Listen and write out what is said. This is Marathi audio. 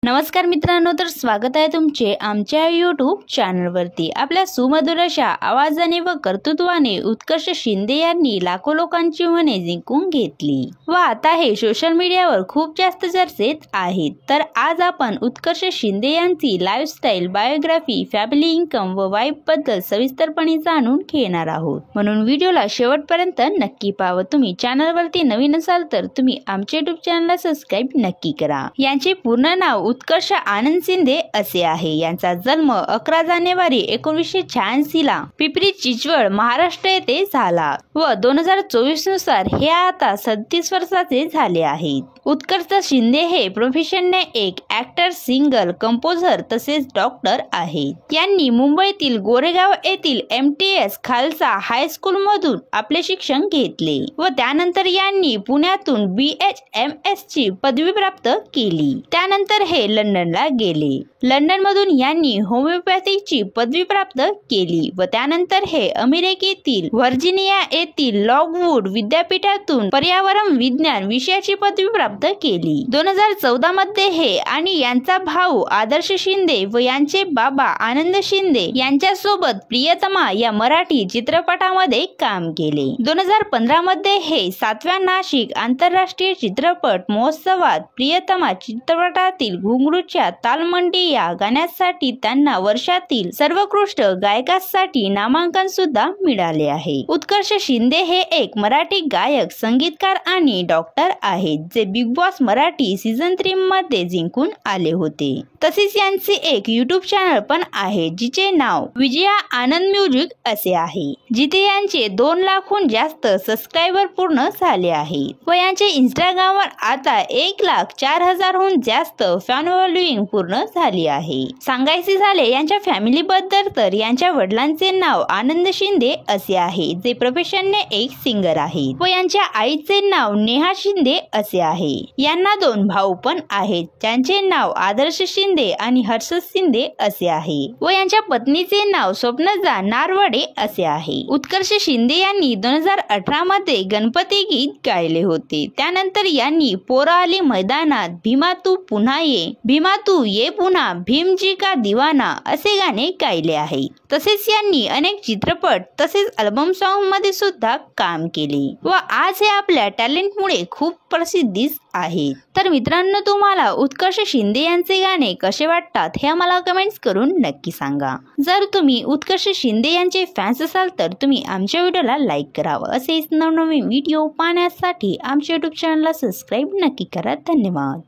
नमस्कार मित्रांनो, तर स्वागत आहे तुमचे आमच्या YouTube चॅनलवरती। आपल्या सुमधुर अशा आवाजाने व कर्तृत्वाने उत्कर्ष शिंदे यांनी लाखो लोकांची मने जिंकून घेतली व आता हे सोशल मीडियावर खूप जास्त चर्चेत आहेत। तर आज आपण उत्कर्ष शिंदे यांची लाईफस्टाईल, बायोग्राफी, फॅमिली इन्कम व वाईफ बद्दल सविस्तरपणे जाणून घेणार आहोत, म्हणून व्हिडिओला शेवटपर्यंत नक्की पाहावं। तुम्ही चॅनलवरती नवीन असाल तर तुम्ही आमच्या YouTube चॅनलला सबस्क्राइब नक्की करा। यांचे पूर्ण नाव उत्कर्ष आनंद शिंदे असे आहे। यांचा जन्म 11 जानेवारी 1986 ला पिंपरी चिंचवड, महाराष्ट्र येथे झाला व 2024 नुसार हे आता 37 वर्षाचे झाले आहेत। उत्कर्ष शिंदे हे प्रोफेशनने एक ऍक्टर, सिंगर, कंपोजर तसेच डॉक्टर आहेत। यांनी मुंबईतील गोरेगाव येथील MTS खालसा हायस्कूल मधून आपले शिक्षण घेतले व त्यानंतर यांनी पुण्यातून BHMS ची पदवी प्राप्त केली। त्यानंतर हे लंडनला गेले। लंडन मधून यांनी होमिओपॅथीची पदवी प्राप्त केली व त्यानंतर हे अमेरिकेतील व्हर्जिनिया येथील लॉगवूड विद्यापीठातून पर्यावरण विज्ञान विषयाची पदवी प्राप्त केली। 2014 मध्ये हे आणि यांचा भाऊ आदर्श शिंदे व यांचे बाबा आनंद शिंदे यांच्या सोबत प्रियतमा या मराठी चित्रपटामध्ये काम केले। 2015 मध्ये हे 7व्या नाशिक आंतरराष्ट्रीय चित्रपट महोत्सवात प्रियतमा चित्रपटातील घुंगरूच्या तालमंडी या गाण्यासाठी त्यांना वर्षातील सर्वोत्कृष्ट गायकासाठी नामांकन सुद्धा मिळाले आहे। उत्कर्ष शिंदे हे एक मराठी गायक, संगीतकार आणि डॉक्टर आहेत, जे बिग बॉस मराठी सीझन 3 मध्ये जिंकून आले होते। तसेच यांचे एक YouTube चॅनल पण आहे, जिचे नाव विजया आनंद म्युझिक असे आहे, जिथे यांचे 2 लाखहून जास्त सबस्क्रायबर पूर्ण झाले आहेत व यांचे इंस्टाग्रामवर आता 1,04,000 हून जास्त फॅन फॉलोइंग पूर्ण झाली आहे। सांगायचे झाले यांच्या फॅमिली बद्दल तर यांच्या वडिलांचे नाव आनंद शिंदे असे आहे, जे प्रोफेशनने एक सिंगर आहेत व यांच्या आईचे नाव नेहा शिंदे असे आहे। यांना 2 भाऊ पण आहेत, ज्यांचे नाव आदर्श शिंदे आणि हर्षद शिंदे असे आहे व यांच्या पत्नीचे नाव स्वप्नजा नारवडे असे आहे। उत्कर्ष शिंदे यांनी 2018 मध्ये गणपती गीत गायले होते। त्यानंतर यांनी पोरं आली मैदानात, भीमा तू पुन्हा ये, भीमा तू ये पुन्हा, भीमजी का दिवाना असे गाणे गायले आहे। तसेच यांनी अनेक चित्रपट तसेच अल्बम सॉन्ग मध्ये सुद्धा काम केले व आज हे आपल्या टॅलेंटमुळे खूप प्रसिद्धी आहेत। तर मित्रांनो, तुम्हाला उत्कर्ष शिंदे यांचे गाणे कसे वाटतात हे आम्हाला कमेंट्स करून नक्की सांगा। जर तुम्ही उत्कर्ष शिंदे यांचे फॅन्स असाल तर तुम्ही आमच्या व्हिडिओला लाईक करावं। असेच नवनवीन व्हिडिओ पाहण्यासाठी आमच्या YouTube चॅनलला सबस्क्राइब नक्की करा। धन्यवाद।